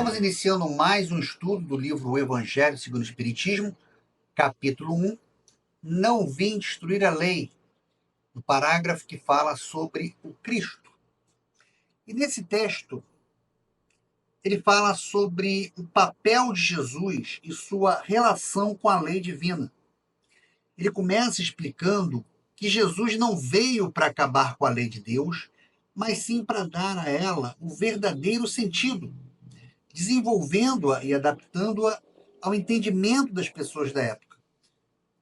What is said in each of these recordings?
Estamos iniciando mais um estudo do livro O Evangelho segundo o Espiritismo, capítulo 1, Não vim destruir a lei, no parágrafo que fala sobre o Cristo. E nesse texto, ele fala sobre o papel de Jesus e sua relação com a lei divina. Ele começa explicando que Jesus não veio para acabar com a lei de Deus, mas sim para dar a ela o verdadeiro sentido, desenvolvendo-a e adaptando-a ao entendimento das pessoas da época.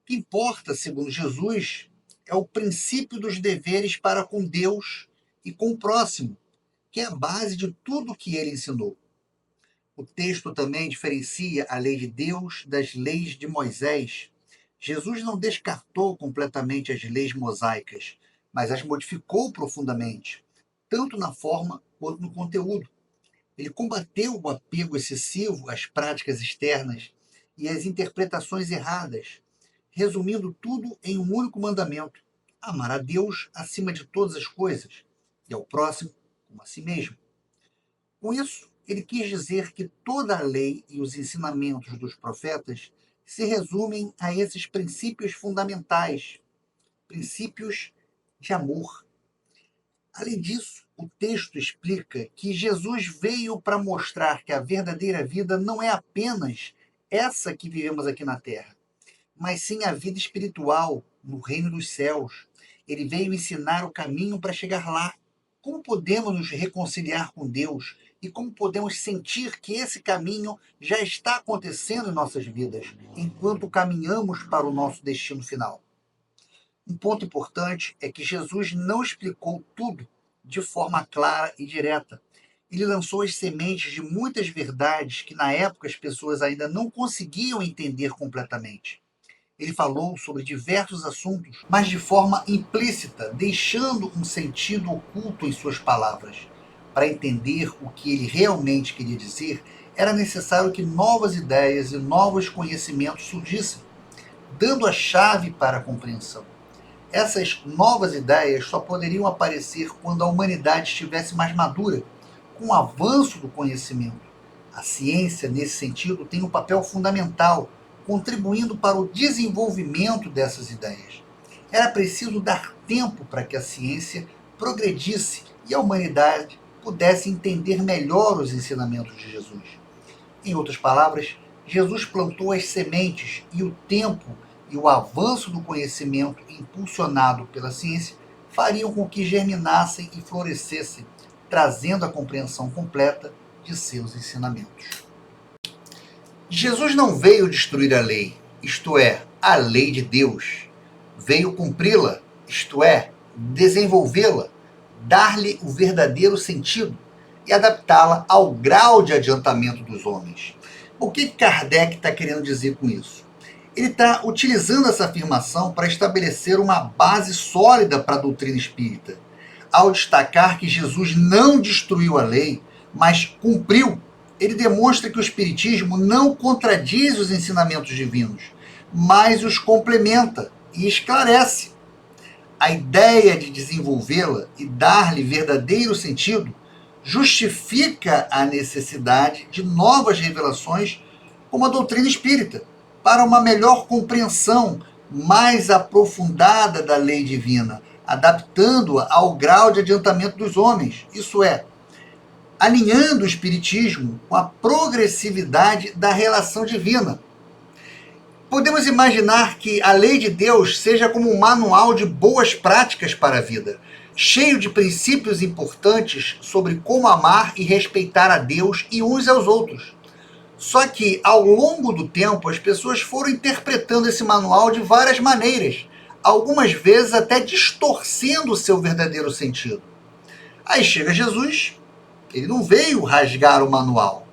O que importa, segundo Jesus, é o princípio dos deveres para com Deus e com o próximo, que é a base de tudo o que ele ensinou. O texto também diferencia a lei de Deus das leis de Moisés. Jesus não descartou completamente as leis mosaicas, mas as modificou profundamente, tanto na forma quanto no conteúdo. Ele combateu o apego excessivo às práticas externas e às interpretações erradas, resumindo tudo em um único mandamento: amar a Deus acima de todas as coisas e ao próximo como a si mesmo. Com isso, ele quis dizer que toda a lei e os ensinamentos dos profetas se resumem a esses princípios fundamentais, princípios de amor. Além disso, o texto explica que Jesus veio para mostrar que a verdadeira vida não é apenas essa que vivemos aqui na Terra, mas sim a vida espiritual no reino dos céus. Ele veio ensinar o caminho para chegar lá. Como podemos nos reconciliar com Deus e como podemos sentir que esse caminho já está acontecendo em nossas vidas, enquanto caminhamos para o nosso destino final. Um ponto importante é que Jesus não explicou tudo de forma clara e direta. Ele lançou as sementes de muitas verdades que na época as pessoas ainda não conseguiam entender completamente. Ele falou sobre diversos assuntos, mas de forma implícita, deixando um sentido oculto em suas palavras. Para entender o que ele realmente queria dizer, era necessário que novas ideias e novos conhecimentos surgissem, dando a chave para a compreensão. Essas novas ideias só poderiam aparecer quando a humanidade estivesse mais madura, com o avanço do conhecimento. A ciência, nesse sentido, tem um papel fundamental, contribuindo para o desenvolvimento dessas ideias. Era preciso dar tempo para que a ciência progredisse e a humanidade pudesse entender melhor os ensinamentos de Jesus. Em outras palavras, Jesus plantou as sementes e o tempo e o avanço do conhecimento impulsionado pela ciência fariam com que germinassem e florescessem, trazendo a compreensão completa de seus ensinamentos. Jesus não veio destruir a lei, isto é, a lei de Deus. Veio cumpri-la, isto é, desenvolvê-la, dar-lhe o verdadeiro sentido e adaptá-la ao grau de adiantamento dos homens. O que Kardec está querendo dizer com isso? Ele está utilizando essa afirmação para estabelecer uma base sólida para a doutrina espírita, ao destacar que Jesus não destruiu a lei, mas cumpriu. Ele demonstra que o Espiritismo não contradiz os ensinamentos divinos, mas os complementa e esclarece. A ideia de desenvolvê-la e dar-lhe verdadeiro sentido justifica a necessidade de novas revelações, como a doutrina espírita, para uma melhor compreensão mais aprofundada da lei divina, adaptando-a ao grau de adiantamento dos homens, isso é, alinhando o Espiritismo com a progressividade da relação divina. Podemos imaginar que a lei de Deus seja como um manual de boas práticas para a vida, cheio de princípios importantes sobre como amar e respeitar a Deus e uns aos outros. Só que, ao longo do tempo, as pessoas foram interpretando esse manual de várias maneiras, algumas vezes até distorcendo o seu verdadeiro sentido. Aí chega Jesus, ele não veio rasgar o manual,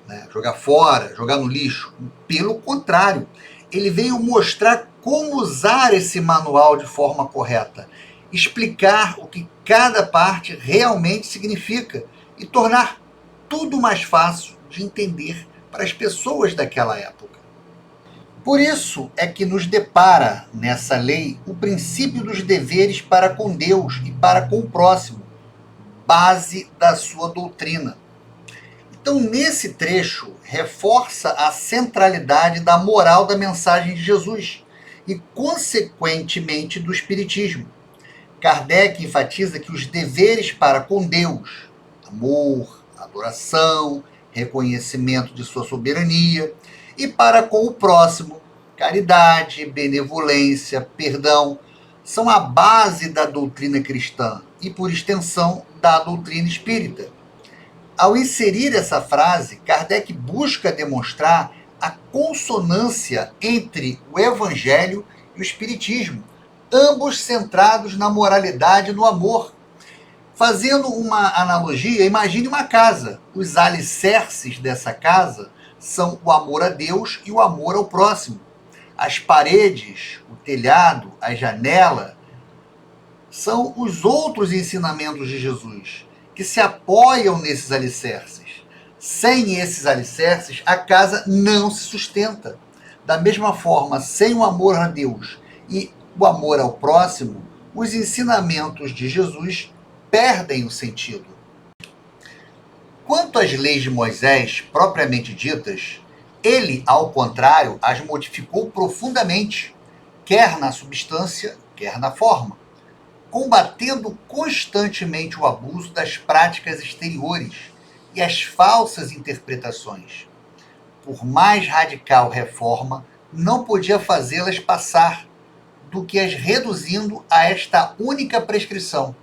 né, jogar fora, jogar no lixo. Pelo contrário, ele veio mostrar como usar esse manual de forma correta, explicar o que cada parte realmente significa e tornar tudo mais fácil de entender para as pessoas daquela época. Por isso é que nos depara nessa lei o princípio dos deveres para com Deus e para com o próximo, base da sua doutrina. Então, nesse trecho, reforça a centralidade da moral da mensagem de Jesus e, consequentemente, do Espiritismo. Kardec enfatiza que os deveres para com Deus, amor, adoração, reconhecimento de sua soberania, e para com o próximo, caridade, benevolência, perdão, são a base da doutrina cristã e, por extensão, da doutrina espírita. Ao inserir essa frase, Kardec busca demonstrar a consonância entre o Evangelho e o Espiritismo, ambos centrados na moralidade e no amor. Fazendo uma analogia, imagine uma casa. Os alicerces dessa casa são o amor a Deus e o amor ao próximo. As paredes, o telhado, a janela são os outros ensinamentos de Jesus, que se apoiam nesses alicerces. Sem esses alicerces, a casa não se sustenta. Da mesma forma, sem o amor a Deus e o amor ao próximo, os ensinamentos de Jesus perdem o sentido. Quanto às leis de Moisés, propriamente ditas, ele, ao contrário, as modificou profundamente, quer na substância, quer na forma, combatendo constantemente o abuso das práticas exteriores e as falsas interpretações. Por mais radical reforma, não podia fazê-las passar do que as reduzindo a esta única prescrição: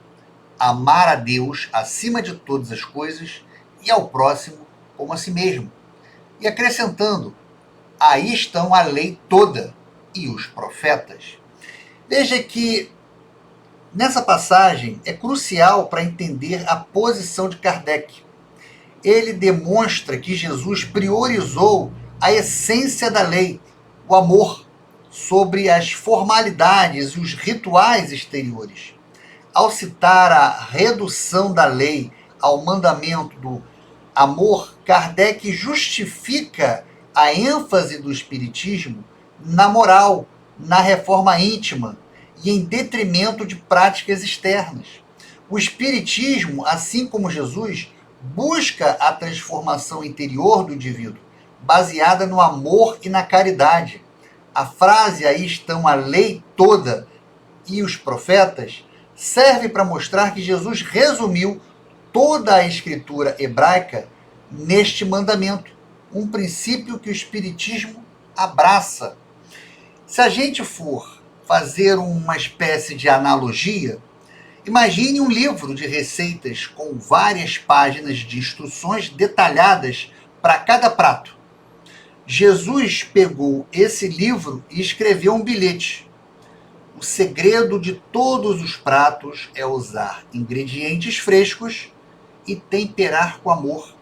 amar a Deus acima de todas as coisas e ao próximo como a si mesmo. E acrescentando: aí estão a lei toda e os profetas. Veja que nessa passagem é crucial para entender a posição de Kardec. Ele demonstra que Jesus priorizou a essência da lei, o amor, sobre as formalidades e os rituais exteriores. Ao citar a redução da lei ao mandamento do amor, Kardec justifica a ênfase do Espiritismo na moral, na reforma íntima e em detrimento de práticas externas. O Espiritismo, assim como Jesus, busca a transformação interior do indivíduo, baseada no amor e na caridade. A frase "aí estão a lei toda e os profetas" serve para mostrar que Jesus resumiu toda a escritura hebraica neste mandamento, um princípio que o Espiritismo abraça. Se a gente for fazer uma espécie de analogia, imagine um livro de receitas com várias páginas de instruções detalhadas para cada prato. Jesus pegou esse livro e escreveu um bilhete. O segredo de todos os pratos é usar ingredientes frescos e temperar com amor.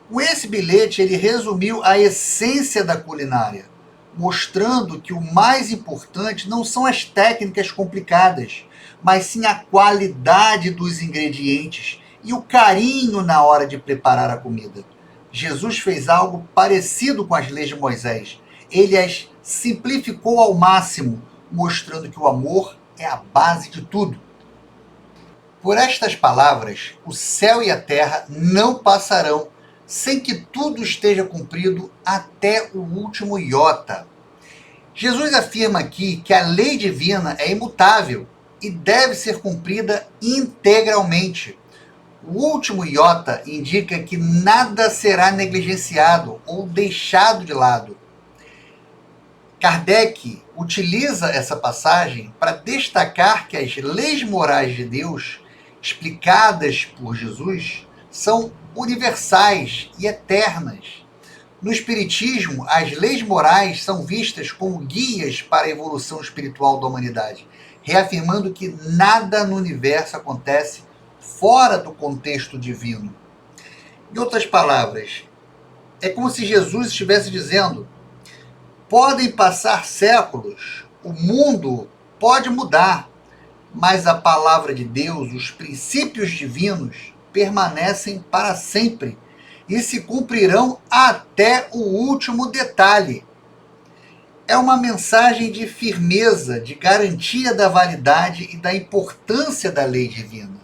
Com esse bilhete, ele resumiu a essência da culinária, mostrando que o mais importante não são as técnicas complicadas, mas sim a qualidade dos ingredientes e o carinho na hora de preparar a comida. Jesus fez algo parecido com as leis de Moisés. Ele as simplificou ao máximo, mostrando que o amor é a base de tudo. Por estas palavras, o céu e a terra não passarão sem que tudo esteja cumprido até o último iota. Jesus afirma aqui que a lei divina é imutável e deve ser cumprida integralmente. O último iota indica que nada será negligenciado ou deixado de lado. Kardec utiliza essa passagem para destacar que as leis morais de Deus, explicadas por Jesus, são universais e eternas. No Espiritismo, as leis morais são vistas como guias para a evolução espiritual da humanidade, reafirmando que nada no universo acontece fora do contexto divino. Em outras palavras, é como se Jesus estivesse dizendo: podem passar séculos, o mundo pode mudar, mas a palavra de Deus, os princípios divinos, permanecem para sempre e se cumprirão até o último detalhe. É uma mensagem de firmeza, de garantia da validade e da importância da lei divina.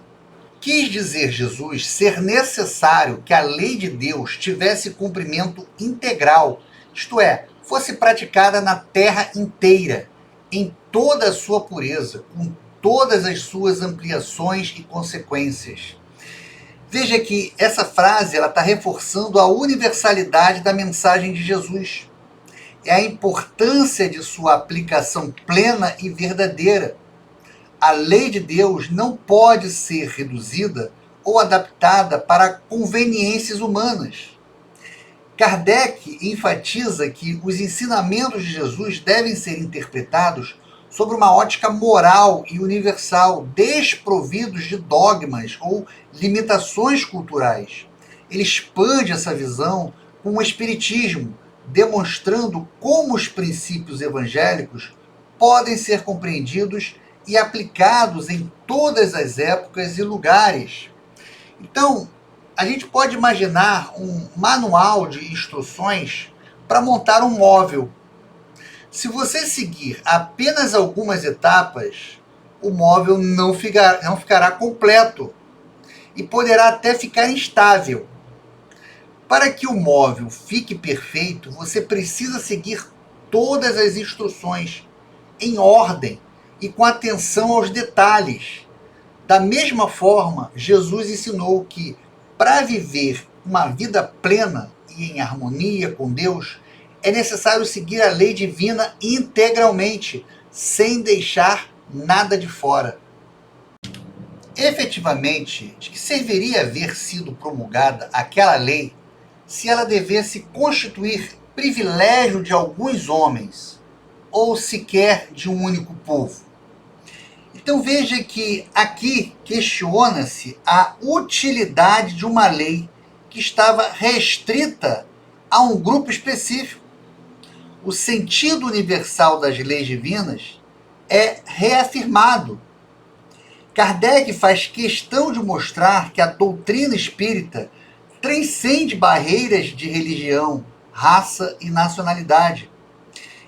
Quis dizer Jesus ser necessário que a lei de Deus tivesse cumprimento integral, isto é, fosse praticada na terra inteira, em toda a sua pureza, com todas as suas ampliações e consequências. Veja que essa frase está reforçando a universalidade da mensagem de Jesus. É a importância de sua aplicação plena e verdadeira. A lei de Deus não pode ser reduzida ou adaptada para conveniências humanas. Kardec enfatiza que os ensinamentos de Jesus devem ser interpretados sob uma ótica moral e universal, desprovidos de dogmas ou limitações culturais. Ele expande essa visão com o Espiritismo, demonstrando como os princípios evangélicos podem ser compreendidos e aplicados em todas as épocas e lugares. Então, a gente pode imaginar um manual de instruções para montar um móvel. Se você seguir apenas algumas etapas, o móvel não ficará completo e poderá até ficar instável. Para que o móvel fique perfeito, você precisa seguir todas as instruções em ordem e com atenção aos detalhes. Da mesma forma, Jesus ensinou que, para viver uma vida plena e em harmonia com Deus, é necessário seguir a lei divina integralmente, sem deixar nada de fora. Efetivamente, de que serviria haver sido promulgada aquela lei se ela devesse constituir privilégio de alguns homens, ou sequer de um único povo? Então veja que aqui questiona-se a utilidade de uma lei que estava restrita a um grupo específico. O sentido universal das leis divinas é reafirmado. Kardec faz questão de mostrar que a doutrina espírita transcende barreiras de religião, raça e nacionalidade.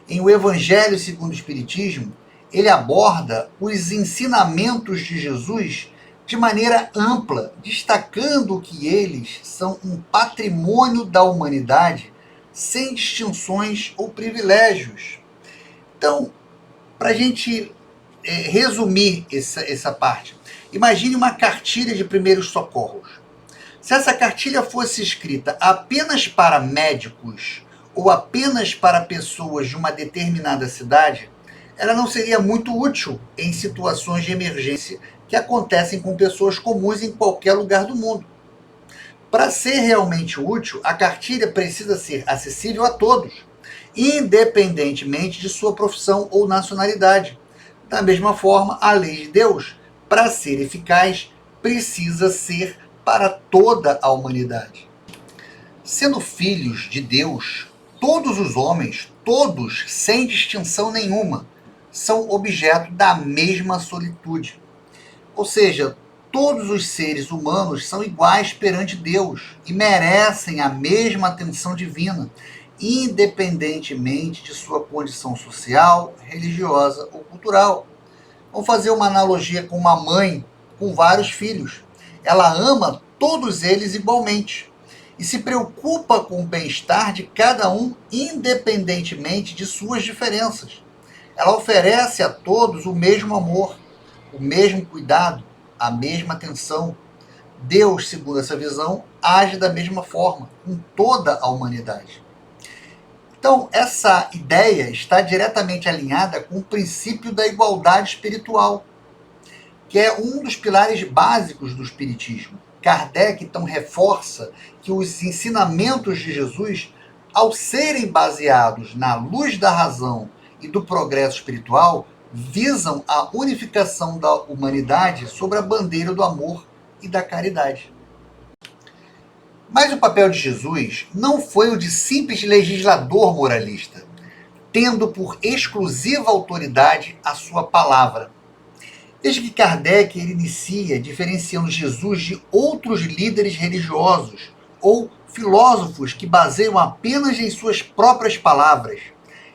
Em O Evangelho segundo o Espiritismo, ele aborda os ensinamentos de Jesus de maneira ampla, destacando que eles são um patrimônio da humanidade, sem distinções ou privilégios. Então, para a gente resumir essa parte, imagine uma cartilha de primeiros socorros. Se essa cartilha fosse escrita apenas para médicos ou apenas para pessoas de uma determinada cidade, ela não seria muito útil em situações de emergência que acontecem com pessoas comuns em qualquer lugar do mundo. Para ser realmente útil, a cartilha precisa ser acessível a todos, independentemente de sua profissão ou nacionalidade. Da mesma forma, a lei de Deus, para ser eficaz, precisa ser para toda a humanidade. Sendo filhos de Deus, todos os homens, todos, sem distinção nenhuma, são objeto da mesma solitude. Ou seja, todos os seres humanos são iguais perante Deus e merecem a mesma atenção divina, independentemente de sua condição social, religiosa ou cultural. Vamos fazer uma analogia com uma mãe com vários filhos. Ela ama todos eles igualmente e se preocupa com o bem-estar de cada um, independentemente de suas diferenças. Ela oferece a todos o mesmo amor, o mesmo cuidado, a mesma atenção. Deus, segundo essa visão, age da mesma forma com toda a humanidade. Então, essa ideia está diretamente alinhada com o princípio da igualdade espiritual, que é um dos pilares básicos do Espiritismo. Kardec, então, reforça que os ensinamentos de Jesus, ao serem baseados na luz da razão e do progresso espiritual, visam a unificação da humanidade sob a bandeira do amor e da caridade. Mas o papel de Jesus não foi o de simples legislador moralista, tendo por exclusiva autoridade a sua palavra. Desde que Kardec ele inicia diferenciando Jesus de outros líderes religiosos ou filósofos que baseiam apenas em suas próprias palavras.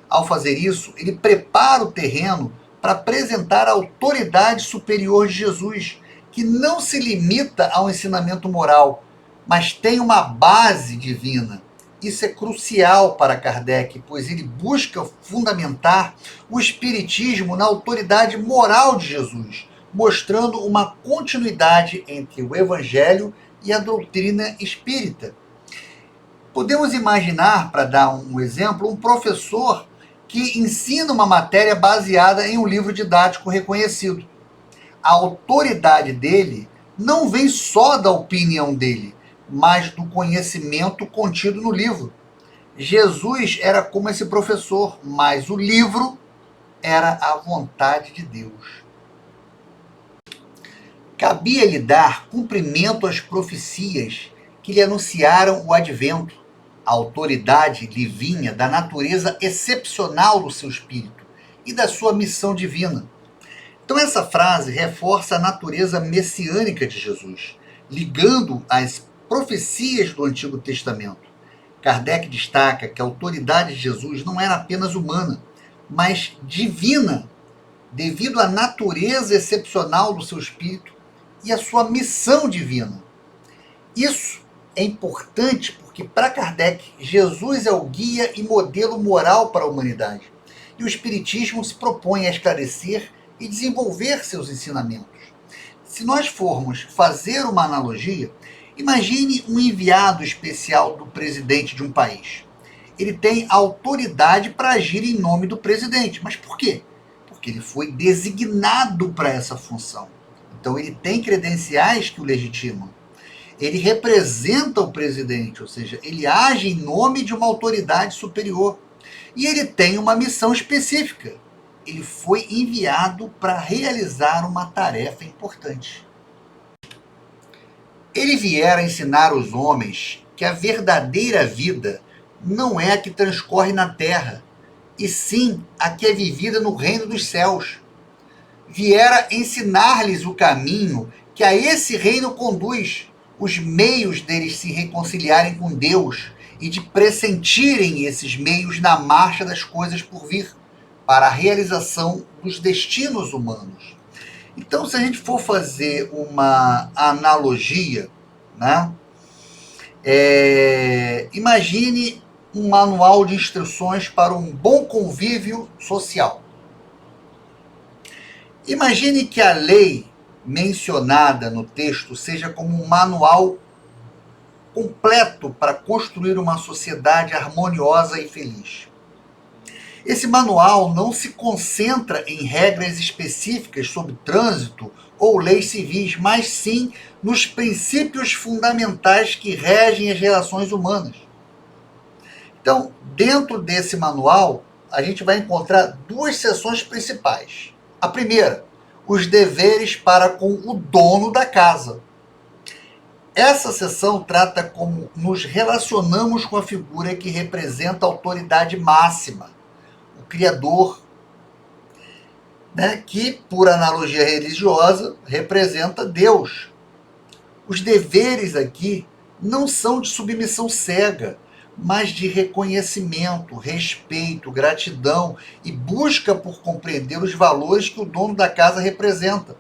Ao fazer isso, ele prepara o terreno para apresentar a autoridade superior de Jesus, que não se limita ao ensinamento moral, mas tem uma base divina. Isso é crucial para Kardec, pois ele busca fundamentar o espiritismo na autoridade moral de Jesus, mostrando uma continuidade entre o evangelho e a doutrina espírita. Podemos imaginar, para dar um exemplo, um professor que ensina uma matéria baseada em um livro didático reconhecido. A autoridade dele não vem só da opinião dele, mas do conhecimento contido no livro. Jesus era como esse professor, mas o livro era a vontade de Deus. Cabia-lhe dar cumprimento às profecias que lhe anunciaram o advento. A autoridade lhe vinha da natureza excepcional do seu espírito e da sua missão divina. Então essa frase reforça a natureza messiânica de Jesus, ligando as profecias do Antigo Testamento. Kardec destaca que a autoridade de Jesus não era apenas humana, mas divina, devido à natureza excepcional do seu espírito e à sua missão divina. Isso é importante porque, para Kardec, Jesus é o guia e modelo moral para a humanidade. E o Espiritismo se propõe a esclarecer e desenvolver seus ensinamentos. Se nós formos fazer uma analogia, imagine um enviado especial do presidente de um país. Ele tem autoridade para agir em nome do presidente. Mas por quê? Porque ele foi designado para essa função. Então ele tem credenciais que o legitimam. Ele representa o presidente, ou seja, ele age em nome de uma autoridade superior. E ele tem uma missão específica. Ele foi enviado para realizar uma tarefa importante. Ele viera ensinar os homens que a verdadeira vida não é a que transcorre na terra, e sim a que é vivida no reino dos céus. Viera ensinar-lhes o caminho que a esse reino conduz, os meios deles se reconciliarem com Deus e de pressentirem esses meios na marcha das coisas por vir, para a realização dos destinos humanos. Então, se a gente for fazer uma analogia, né, imagine um manual de instruções para um bom convívio social. Imagine que a lei mencionada no texto seja como um manual completo para construir uma sociedade harmoniosa e feliz. Esse manual não se concentra em regras específicas sobre trânsito ou leis civis, mas sim nos princípios fundamentais que regem as relações humanas. Então, dentro desse manual, a gente vai encontrar duas seções principais. A primeira, os deveres para com o dono da casa. Essa seção trata como nos relacionamos com a figura que representa a autoridade máxima, o Criador, né, que, por analogia religiosa, representa Deus. Os deveres aqui não são de submissão cega, mas de reconhecimento, respeito, gratidão e busca por compreender os valores que o dono da casa representa.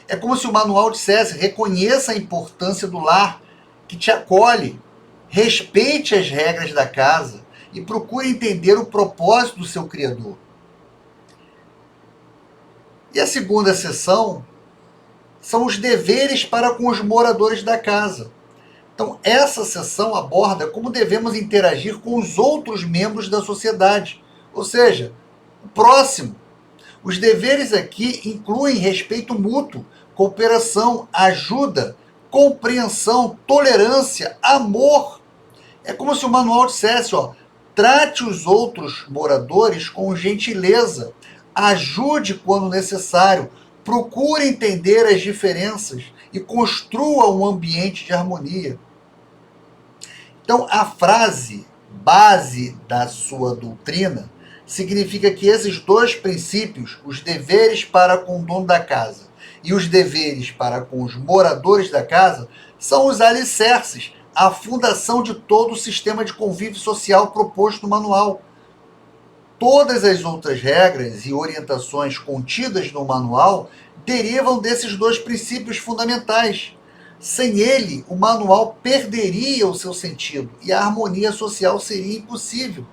É como se o manual dissesse: reconheça a importância do lar que te acolhe, respeite as regras da casa e procure entender o propósito do seu Criador. E a segunda seção são os deveres para com os moradores da casa. Então, essa seção aborda como devemos interagir com os outros membros da sociedade, ou seja, o próximo. Os deveres aqui incluem respeito mútuo, cooperação, ajuda, compreensão, tolerância, amor. É como se o manual dissesse, trate os outros moradores com gentileza, ajude quando necessário, procure entender as diferenças e construa um ambiente de harmonia. Então, a frase base da sua doutrina significa que esses dois princípios, os deveres para com o dono da casa e os deveres para com os moradores da casa, são os alicerces, a fundação de todo o sistema de convívio social proposto no manual. Todas as outras regras e orientações contidas no manual derivam desses dois princípios fundamentais. Sem ele, o manual perderia o seu sentido e a harmonia social seria impossível.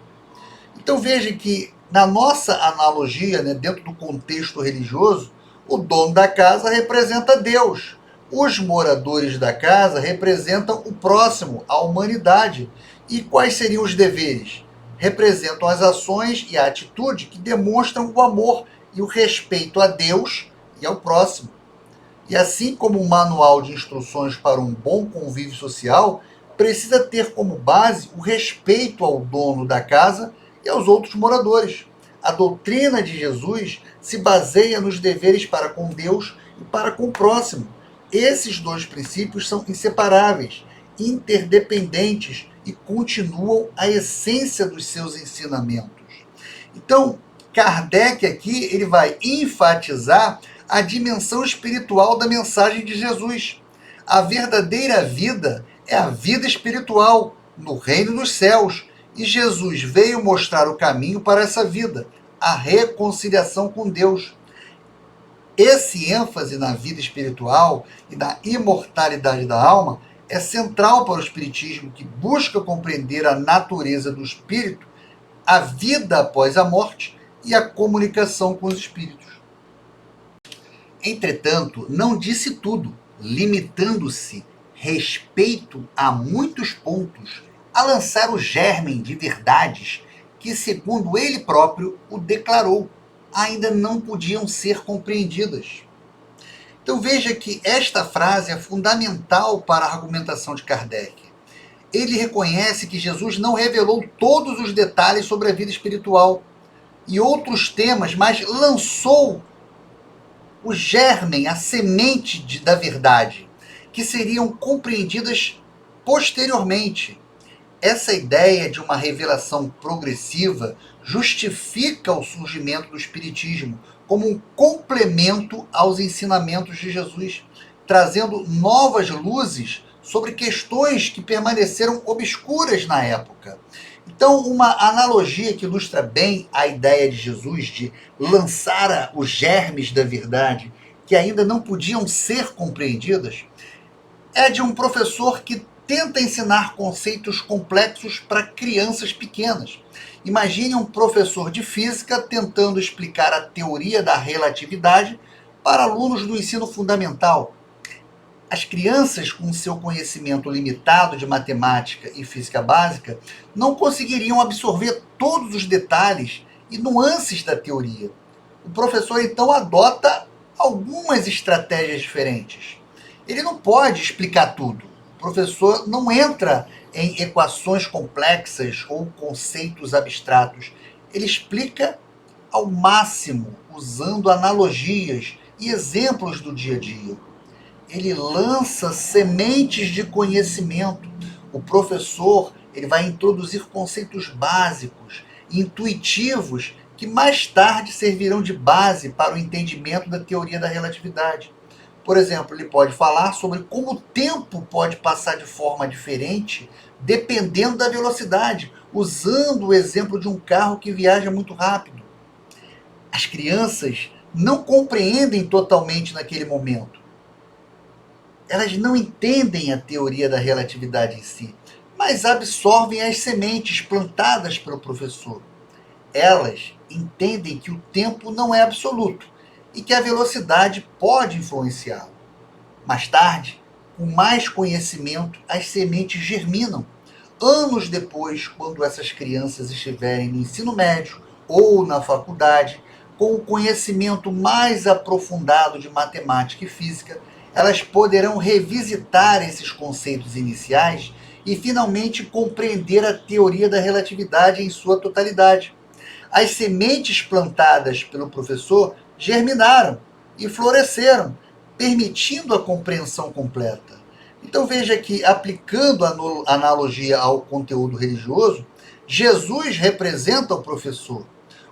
Então veja que, na nossa analogia, né, dentro do contexto religioso, o dono da casa representa Deus. Os moradores da casa representam o próximo, a humanidade. E quais seriam os deveres? Representam as ações e a atitude que demonstram o amor e o respeito a Deus e ao próximo. E assim como o manual de instruções para um bom convívio social precisa ter como base o respeito ao dono da casa e aos outros moradores. A doutrina de Jesus se baseia nos deveres para com Deus e para com o próximo. Esses dois princípios são inseparáveis, interdependentes e continuam a essência dos seus ensinamentos. Então, Kardec aqui ele vai enfatizar a dimensão espiritual da mensagem de Jesus. A verdadeira vida é a vida espiritual no reino dos céus. E Jesus veio mostrar o caminho para essa vida, a reconciliação com Deus. Esse ênfase na vida espiritual e na imortalidade da alma é central para o Espiritismo, que busca compreender a natureza do espírito, a vida após a morte e a comunicação com os espíritos. Entretanto, não disse tudo, limitando-se, respeito a muitos pontos, a lançar o germen de verdades que, segundo ele próprio o declarou, ainda não podiam ser compreendidas. Então veja que esta frase é fundamental para a argumentação de Kardec. Ele reconhece que Jesus não revelou todos os detalhes sobre a vida espiritual e outros temas, mas lançou o germen, a semente da verdade, que seriam compreendidas posteriormente. Essa ideia de uma revelação progressiva justifica o surgimento do Espiritismo como um complemento aos ensinamentos de Jesus, trazendo novas luzes sobre questões que permaneceram obscuras na época. Então, uma analogia que ilustra bem a ideia de Jesus de lançar os germes da verdade que ainda não podiam ser compreendidas é de um professor que tenta ensinar conceitos complexos para crianças pequenas. Imagine um professor de física tentando explicar a teoria da relatividade para alunos do ensino fundamental. As crianças, com seu conhecimento limitado de matemática e física básica, não conseguiriam absorver todos os detalhes e nuances da teoria. O professor, então, adota algumas estratégias diferentes. Ele não pode explicar tudo. O professor não entra em equações complexas ou conceitos abstratos. Ele explica ao máximo, usando analogias e exemplos do dia a dia. Ele lança sementes de conhecimento. O professor ele vai introduzir conceitos básicos, intuitivos, que mais tarde servirão de base para o entendimento da teoria da relatividade. Por exemplo, ele pode falar sobre como o tempo pode passar de forma diferente dependendo da velocidade, usando o exemplo de um carro que viaja muito rápido. As crianças não compreendem totalmente naquele momento. Elas não entendem a teoria da relatividade em si, mas absorvem as sementes plantadas pelo professor. Elas entendem que o tempo não é absoluto e que a velocidade pode influenciá-lo. Mais tarde, com mais conhecimento, as sementes germinam. Anos depois, quando essas crianças estiverem no ensino médio ou na faculdade, com o conhecimento mais aprofundado de matemática e física, elas poderão revisitar esses conceitos iniciais e finalmente compreender a teoria da relatividade em sua totalidade. As sementes plantadas pelo professor germinaram e floresceram, permitindo a compreensão completa. Então veja que, aplicando a analogia ao conteúdo religioso, Jesus representa o professor.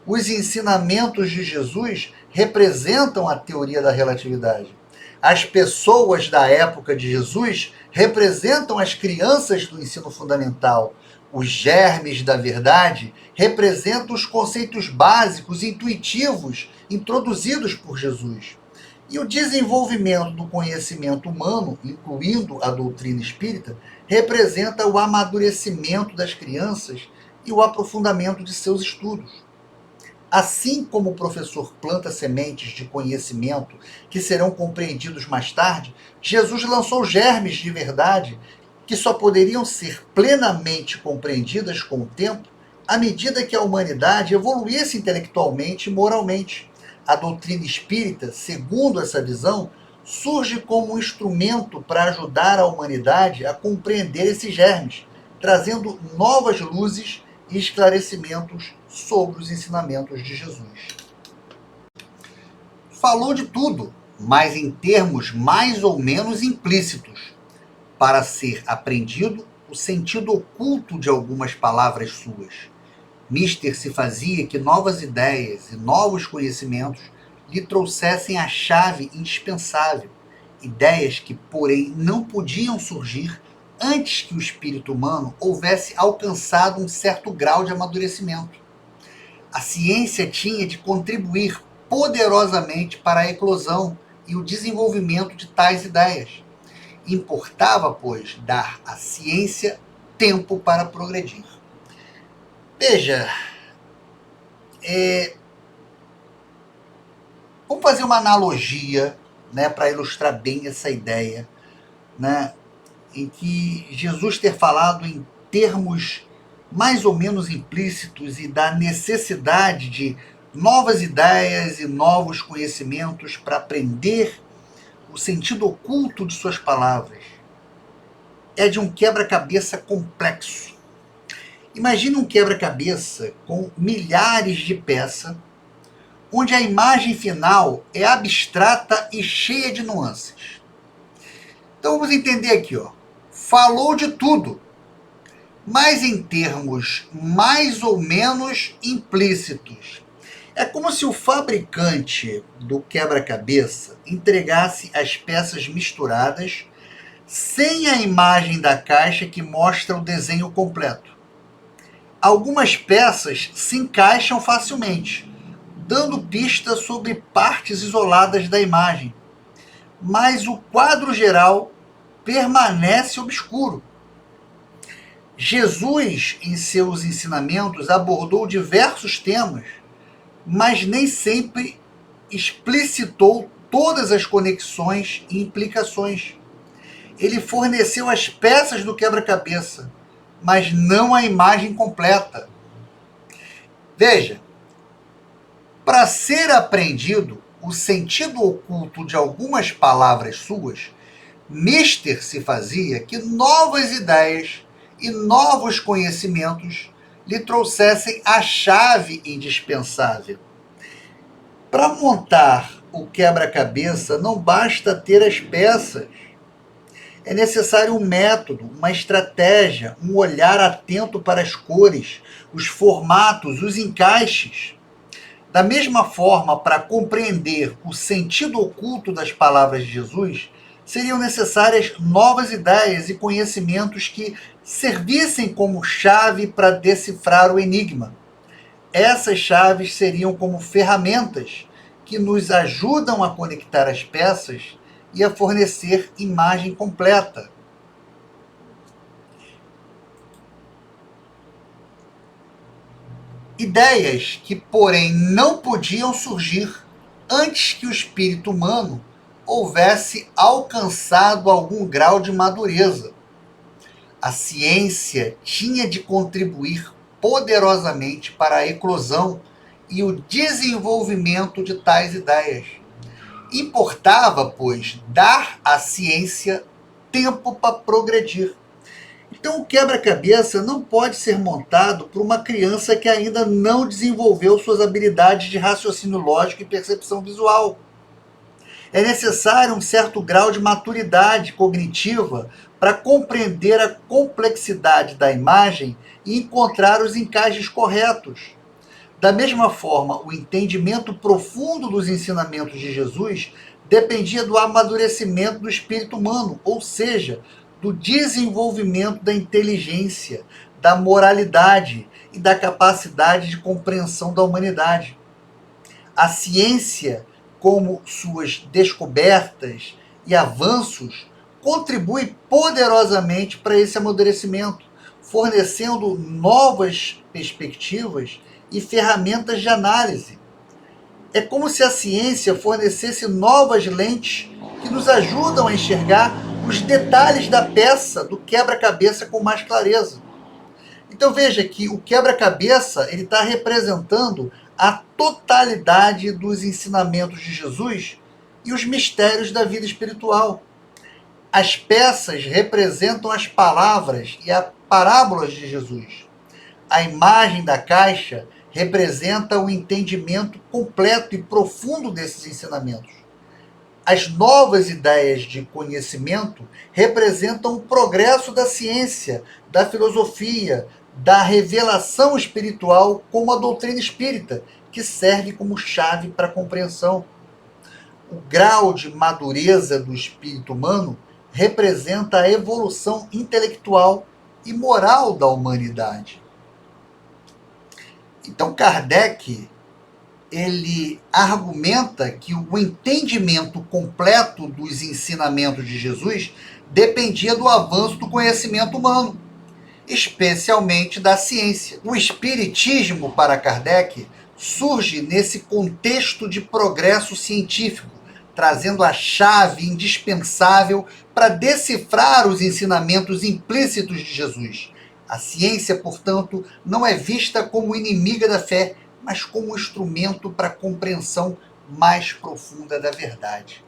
Os ensinamentos de Jesus representam a teoria da relatividade. As pessoas da época de Jesus representam as crianças do ensino fundamental. Os germes da verdade representam os conceitos básicos e intuitivos introduzidos por Jesus. E o desenvolvimento do conhecimento humano, incluindo a doutrina espírita, representa o amadurecimento das crianças e o aprofundamento de seus estudos. Assim como o professor planta sementes de conhecimento que serão compreendidos mais tarde, Jesus lançou germes de verdade que só poderiam ser plenamente compreendidas com o tempo à medida que a humanidade evoluísse intelectualmente e moralmente. A doutrina espírita, segundo essa visão, surge como um instrumento para ajudar a humanidade a compreender esses germes, trazendo novas luzes e esclarecimentos sobre os ensinamentos de Jesus. Falou de tudo, mas em termos mais ou menos implícitos, para ser aprendido o sentido oculto de algumas palavras suas. Mister se fazia que novas ideias e novos conhecimentos lhe trouxessem a chave indispensável, ideias que, porém, não podiam surgir antes que o espírito humano houvesse alcançado um certo grau de amadurecimento. A ciência tinha de contribuir poderosamente para a eclosão e o desenvolvimento de tais ideias. Importava, pois, dar à ciência tempo para progredir. Veja, vamos fazer uma analogia, né, para ilustrar bem essa ideia, né, em que Jesus ter falado em termos mais ou menos implícitos e da necessidade de novas ideias e novos conhecimentos para aprender o sentido oculto de suas palavras. É de um quebra-cabeça complexo. Imagine um quebra-cabeça com milhares de peças, onde a imagem final é abstrata e cheia de nuances. Então vamos entender aqui, ó. Falou de tudo, mas em termos mais ou menos implícitos. É como se o fabricante do quebra-cabeça entregasse as peças misturadas sem a imagem da caixa que mostra o desenho completo. Algumas peças se encaixam facilmente, dando pista sobre partes isoladas da imagem, mas o quadro geral permanece obscuro. Jesus, em seus ensinamentos, abordou diversos temas, mas nem sempre explicitou todas as conexões e implicações. Ele forneceu as peças do quebra-cabeça, mas não a imagem completa. Veja, para ser aprendido o sentido oculto de algumas palavras suas, Mister se fazia que novas ideias e novos conhecimentos lhe trouxessem a chave indispensável. Para montar o quebra-cabeça, não basta ter as peças. É necessário um método, uma estratégia, um olhar atento para as cores, os formatos, os encaixes. Da mesma forma, para compreender o sentido oculto das palavras de Jesus, seriam necessárias novas ideias e conhecimentos que servissem como chave para decifrar o enigma. Essas chaves seriam como ferramentas que nos ajudam a conectar as peças e a fornecer imagem completa. Ideias que, porém, não podiam surgir antes que o espírito humano houvesse alcançado algum grau de madureza. A ciência tinha de contribuir poderosamente para a eclosão e o desenvolvimento de tais ideias. Importava, pois, dar à ciência tempo para progredir. Então, o quebra-cabeça não pode ser montado por uma criança que ainda não desenvolveu suas habilidades de raciocínio lógico e percepção visual. É necessário um certo grau de maturidade cognitiva para compreender a complexidade da imagem e encontrar os encaixes corretos. Da mesma forma, o entendimento profundo dos ensinamentos de Jesus dependia do amadurecimento do espírito humano, ou seja, do desenvolvimento da inteligência, da moralidade e da capacidade de compreensão da humanidade. A ciência como suas descobertas e avanços, contribui poderosamente para esse amadurecimento, fornecendo novas perspectivas e ferramentas de análise. É como se a ciência fornecesse novas lentes que nos ajudam a enxergar os detalhes da peça do quebra-cabeça com mais clareza. Então veja que o quebra-cabeça ele está representando a totalidade dos ensinamentos de Jesus e os mistérios da vida espiritual. As peças representam as palavras e as parábolas de Jesus. A imagem da caixa representa o entendimento completo e profundo desses ensinamentos. As novas ideias de conhecimento representam o progresso da ciência, da filosofia, da revelação espiritual, como a doutrina espírita, que serve como chave para a compreensão. O grau de madureza do espírito humano representa a evolução intelectual e moral da humanidade. Então, Kardec ele argumenta que o entendimento completo dos ensinamentos de Jesus dependia do avanço do conhecimento humano, especialmente da ciência. O espiritismo, para Kardec, surge nesse contexto de progresso científico, trazendo a chave indispensável para decifrar os ensinamentos implícitos de Jesus. A ciência, portanto, não é vista como inimiga da fé, mas como um instrumento para a compreensão mais profunda da verdade.